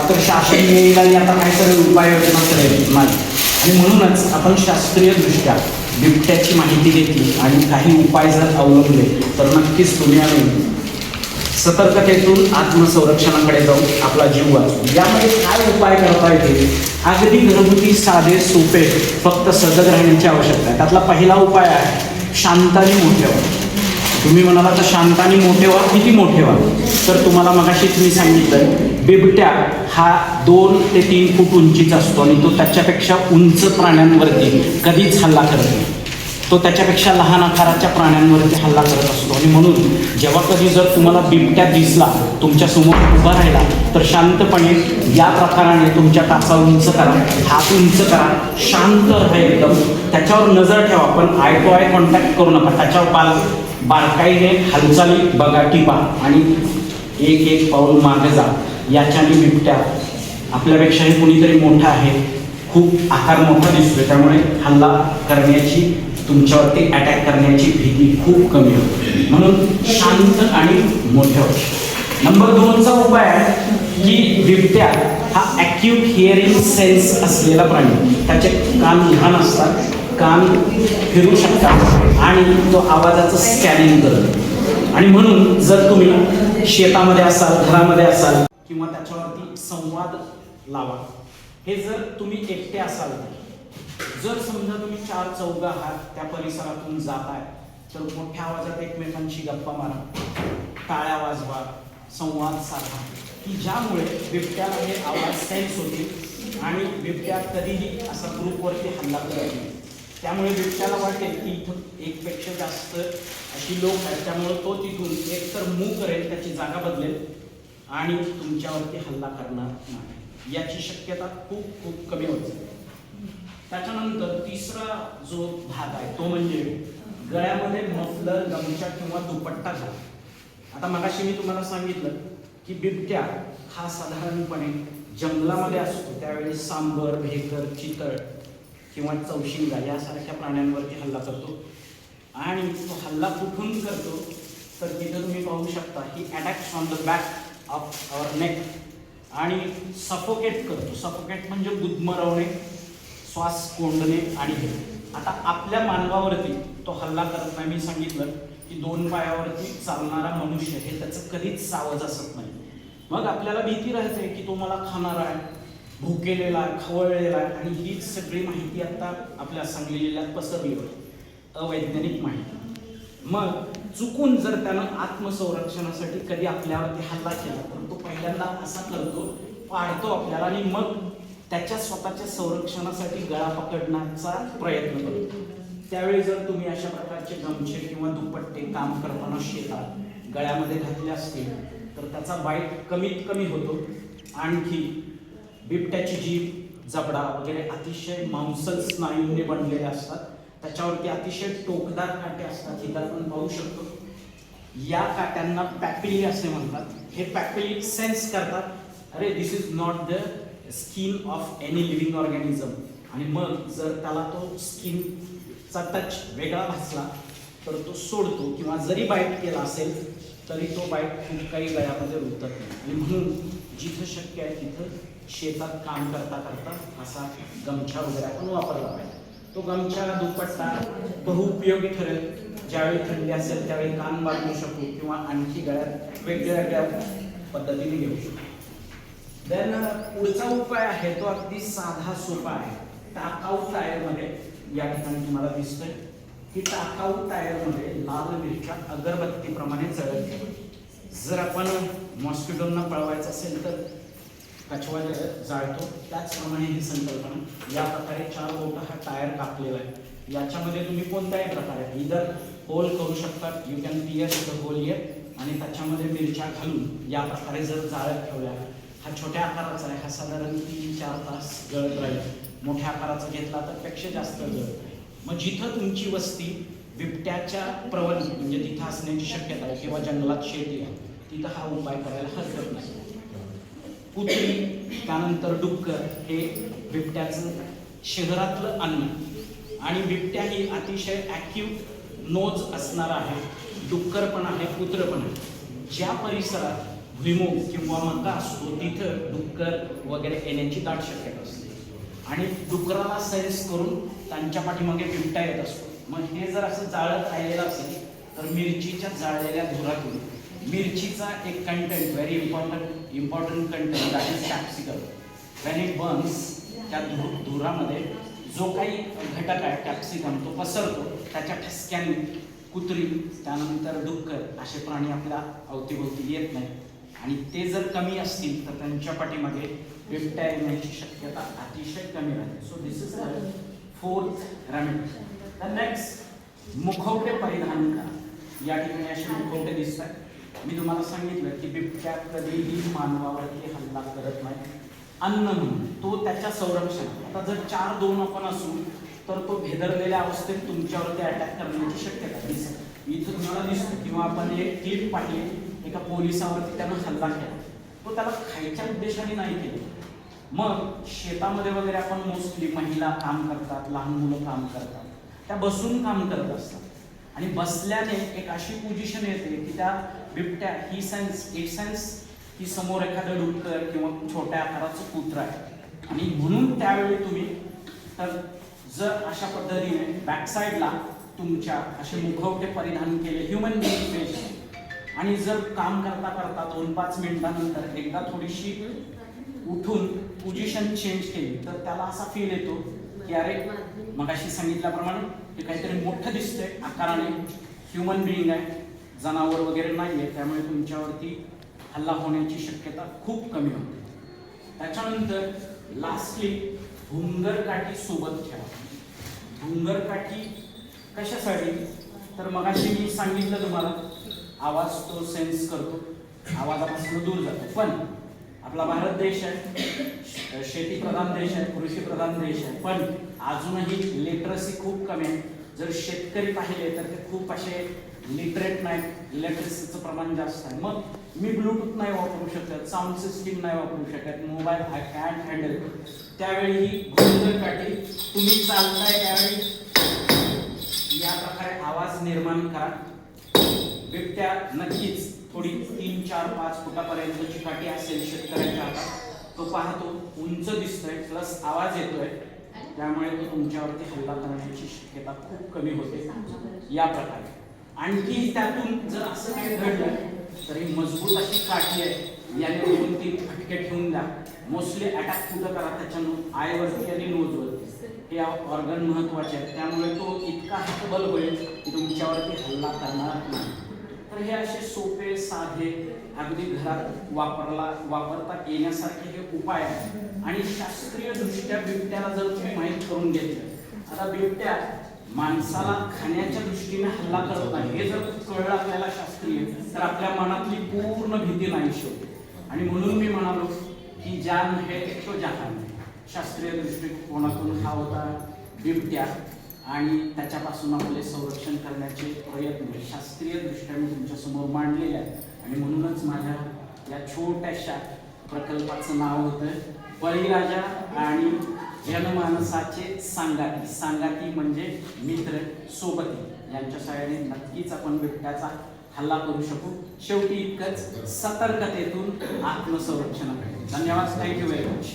तर शासन येईल आणि आता काहीतरी उपाययोजना करेल नाही. आणि म्हणूनच आपण शास्त्रीयदृष्ट्या बिबट्याची माहिती घेतली आणि काही उपाय जर अवलंबले तर नक्कीच तुम्ही आम्ही सतर्कतेतून आत्मसंरक्षणाकडे जाऊन आपला जीव वाचू. यामध्ये काय उपाय करता येते? अगदी घरगुती साधे सोपे, फक्त सजग राहण्याची आवश्यकता आहे. त्यातला पहिला उपाय आहे शांताने मोठे व्हा. तुम्ही म्हणाला तर शांताने मोठे व्हा. किती मोठे व्हा? तर तुम्हाला मगाशीच मी सांगितलं, बिबट्या हा 2 ते 3 फूट उंचीचा असतो आणि तो त्याच्यापेक्षा उंच प्राण्यांवरती कधीच हल्ला करत नाही. तो त्याच्यापेक्षा लहान आकाराच्या प्राण्यांवरती हल्ला करत असतो. आणि म्हणून जेव्हा कधी जर तुम्हाला बिबट्या दिसला, तुमच्या समोर उभा राहिला, तर शांतपणे या प्रकाराने तुमच्या टाचा उंच करा, हात उंच करा, शांत राहा एकदम. त्याच्यावर नजर ठेवा, पण आय टू आय कॉन्टॅक्ट करू नका. त्याच्यावर बारकाईने हालचाली बघा, टिपा आणि एक एक पाऊल मागे जा. याच्याने बिबट्या आपल्यापेक्षाही कुणीतरी मोठा आहे, खूप आकार मोठा दिसतोय, त्यामुळे हल्ला करण्याची, तुमच्यावरती अटॅक करण्याची भीती खूप कमी होते. म्हणून शांत आणि मोठे होते. नंबर 2चा उपाय आहे की बिबट्या हा ॲक्यूट हिअरिंग सेन्स असलेला प्राणी. त्याचे कान लहान असतात, कान फिरू शकतात आणि तो आवाजाचं स्कॅनिंग करतो. आणि म्हणून जर तुम्ही शेतामध्ये असाल, घरामध्ये असाल किंवा त्याच्यावरती संवाद लावा. हे जर तुम्ही एकटे असाल, जर समजा तुम्ही 4 आहात, त्या परिसरातून जाताय, तर मोठ्या आवाजात एकमेकांशी गप्पा मारा, टाळ्या वाजवा, संवाद साधा, की ज्यामुळे बिबट्याला हे आवाज सेन्स होतील आणि बिबट्या कधीही असा ग्रुपवरती हल्ला करत नाही. त्यामुळे बिबट्याला वाटेल की इथं एकपेक्षा जास्त अशी लोक आहेत, त्यामुळे तो तिथून एकतर मूव्ह करेल, त्याची जागा बदलेल आणि तुमच्यावरती हल्ला करणार नाही. याची शक्यता खूप खूप कमी होते. त्याच्यानंतर तिसरा जो भाग आहे तो म्हणजे गळ्यामध्ये मफलर, गमछा किंवा दुपट्टा घाला. आता मगाशी मी तुम्हाला सांगितलं की बिबट्या हा साधारणपणे जंगलामध्ये असतो, त्यावेळी सांबर, भेकर, चितळ किंवा चौशिंगा यासारख्या प्राण्यांवरती हल्ला करतो. आणि तो हल्ला कुठून करतो तर तिथं तुम्ही पाहू शकता की attacks on the back of our neck आणि सफोकेट करतो. सफोकेट म्हणजे गुदमरवणे, श्वास कोंडणे आणि हे. आता आपल्या मानवावरती तो हल्ला करत नाही. मी सांगितलं की 2 पायावरती चालणारा मनुष्य हे त्याचं कधीच सावज असत नाही. मग आपल्याला भीती राहते की तो मला खाणार आहे, भुकेलेला आहे, खवळलेला आहे. आणि ही सगळी माहिती आता आपल्या सांगली जिल्ह्यात पसरली होती, अवैज्ञानिक माहिती. मग चुकून जर त्यानं आत्मसंरक्षणासाठी कधी आपल्यावरती हल्ला केला तर तो पहिल्यांदा असा करतो, पाडतो आपल्याला आणि मग त्याच्या स्वतःच्या संरक्षणासाठी गळा पकडण्याचा प्रयत्न करतो. त्यावेळी जर तुम्ही अशा प्रकारचे गमछे किंवा दुपट्टे काम करताना शेतात गळ्यामध्ये घातले असतील तर त्याचा बाईट कमीत कमी होतो. आणखी बिबट्याची जीभ, जबडा वगैरे अतिशय मांसल स्नायूंनी बनलेले असतात. त्याच्यावरती अतिशय टोकदार काटे असतात. इथं आपण पाहू शकतो. या काट्यांना पॅपिली असे म्हणतात. हे पॅपिली सेन्स करतात, अरे this is not the skin of any living organism. आणि मग जर त्याला तो स्किनचा टच वेगळा भासला तर तो सोडतो, किंवा जरी बाईट केला असेल तरी तो बाईट खूप काही गळ्यामध्ये रुतत नाही. आणि म्हणून जिथं शक्य आहे तिथं शेतात काम करता करता असा गमछा वगैरे आपण वापरला पाहिजे. तो गमछा, दुपट्टा बहुउपयोगी ठरेल. ज्यावेळी थंडी असेल त्यावेळी कान बांधू शकू किंवा आणखी गळ्यात वेगवेगळ्या पद्धतीने घेऊ शकतो. देन पुढचा उपाय आहे तो अगदी साधा सोपा आहे. टाकाऊ टायरमध्ये या ठिकाणी तुम्हाला दिसतंय की टाकाऊ टायरमध्ये लाल मिरच्या अगरबत्तीप्रमाणे जळत ठेवा. जर आपण मॉस्किटोंना पळवायचं असेल तर कछवा जाळतो, त्याचप्रमाणे ही संकल्पना. या प्रकारे 4 बोटा हा टायर कापलेला आहे. याच्यामध्ये तुम्ही कोणत्याही प्रकारे इधर होल करू शकता, you can pierce the hole here, आणि त्याच्यामध्ये मिरच्या घालून या प्रकारे जर जाळत ठेवल्या. हा छोट्या आकाराचा आहे, हा साधारण 3-4 तास जळत राहील. मोठ्या आकाराचा घेतला तर पेक्षा जास्त जळत राहील. मग जिथं तुमची वस्ती बिबट्याच्या प्रवण म्हणजे तिथं असण्याची शक्यता आहे किंवा जंगलात शेती आहे तिथं हा उपाय करायला हरकत नाही. कुत्री, त्यानंतर डुक्कर हे बिबट्याचं शहरातलं अन्न. आणि बिबट्या ही अतिशय ॲक्यूट नोज असणारा आहे. डुक्कर पण आहे, कुत्र पण आहे. ज्या परिसरात भुईमुग किंवा मका असतो तिथं डुक्कर वगैरे येण्याची दाट शक्यता असते आणि डुकराला सेन्स करून त्यांच्या पाठीमागे बिबट्या येत असतो. मग हे जर असं जाळत राहिलेलं असेल तर मिरचीच्या जाळलेल्या धुरातून मिरचीचा एक content very important content that is capsicum when it Burns त्या धुरामध्ये जो काही घटक आहे कॅप्सिकम तो पसरतो. त्याच्या ठसक्याने कुत्री त्यानंतर डुक्कर असे प्राणी आपल्या अवतीभोवती येत नाही आणि ते जर कमी असतील तर त्यांच्या पाठीमागे बिबट्या येण्याची शक्यता अतिशय कमी राहते. So this is the fourth remedy. The next, मुखवटे परिधान करा. या ठिकाणी असे मुखवटे दिसतात. मी तुम्हाला सांगितलं की बिबट्या कधीही मानवावरती हल्ला करत नाही. अन्न म्हणून तो त्याच्या संरक्षण. आता जर 4-2 आपण असू तर तो भेदरलेल्या अवस्थेत तुमच्यावरती अटॅक करण्याची शक्यता दिसते. इथं तुम्हाला दिसतं किंवा आपण एक क्लिप पाहिली एका पोलिसावरती त्यानं हल्ला केला. तो त्याला खायच्या उद्देशाने नाही केलं. मग शेतामध्ये वगैरे आपण मोस्टली महिला काम करतात, लहान मुलं काम करतात, त्या बसून काम करत असतात आणि बसल्याने एक अशी पोझिशन येते की त्या बिबट्या ही सेन्स की समोर एखादं डुक्कर किंवा छोट्या आकाराचं कुत्रं आहे आणि म्हणून त्यावेळी तुम्ही तर जर अशा पद्धतीने बॅकसाईडला तुमच्या असे मुखवटे परिधान केले ह्युमन बिईंग फेस आणि जर काम करता करता 2-5 मिनिटांनंतर एकदा थोडीशी उठून पोझिशन चेंज केली तर त्याला असा फील येतो की अरे मगाशी सांगितल्याप्रमाणे ते काहीतरी मोठं दिसतंय आकाराने, ह्युमन बिईंग आहे, जनावर वगैरे नाही आहे, त्यामुळे तुमच्यावरती हल्ला होण्याची शक्यता खूप कमी होते. त्याच्यानंतर लास्टली भुंगरकाठी सोबत ठेवा. भुंगरकाठी कशासाठी तर मगाशी मी सांगितलं तुम्हाला आवाज तो सेन्स करतो, आवाजापासून दूर जातो. पण आपला भारत देश आहे, शेतीप्रधान देश आहे, कृषीप्रधान देश आहे, पण अजूनही लिटरसी खूप कमी आहे. जर शेतकरी पाहिले तर ते खूप असे लिटरेट नाहीत, इलेक्ट्रिसिटीचं प्रमाण जास्त आहे. मग मी ब्लूटूथ नाही वापरू शकत, साऊंड सिस्टीम नाही वापरू शकत, मोबाईल आय कॅन हँडल. त्यावेळी ही भुंगरकाठी तुम्ही चालताय त्यावेळी या प्रकारे आवाज निर्माण करा. बिबट्या नक्कीच थोडी 3-4-5 फुटापर्यंतची काठी असेल शेतकऱ्यांच्या हातात, तो पाहतो उंच दिसतोय प्लस आवाज येतोय, त्यामुळे तो तुमच्यावरती हल्ला करण्याची शक्यता खूप कमी होते. या प्रकारे आणखी त्यातून जर असं काही घडलं तरी मजबूत अशी काठी आहे, याने 2-3 फटके ठेवून द्या. मोस्टली अटॅक कुठं करा त्याच्यानं आयवरती आणि नोजवरती, हे ऑर्गन महत्वाचे आहेत, त्यामुळे तो इतका हतबल होईल की तुमच्यावरती हल्ला करणार नाही. तर हे असे सोपे साधे अगदी घरात वापरता येण्यासारखे हे उपाय आहेत आणि शास्त्रीय दृष्ट्या बिबट्याला जर तुम्ही माहीत करून घेतलं, आता बिबट्या माणसाला खाण्याच्या दृष्टीने हल्ला करत नाही हे जर कळलं आपल्याला शास्त्रीय, तर आपल्या मनातली पूर्ण भीती नाहीशी होते. आणि म्हणून मी म्हणालो की जान है तो जहान. शास्त्रीय दृष्टिकोनातून हा होता बिबट्या आणि त्याच्यापासून आपले संरक्षण करण्याचे प्रयत्न शास्त्रीय दृष्ट्या मी तुमच्या समोर मांडलेले आहेत. आणि म्हणूनच माझ्या या छोट्याशा प्रकल्पाचं नाव होतं बळीराजा आणि जनमानसाचे सांगाती. सांगाती म्हणजे मित्र, सोबती. यांच्या सहाय्याने नक्कीच आपण बिबट्याचा हल्ला करू शकू. शेवटी इतकंच, सतर्कतेतून आत्मसंरक्षणाकडे. धन्यवाद. Thank you very much.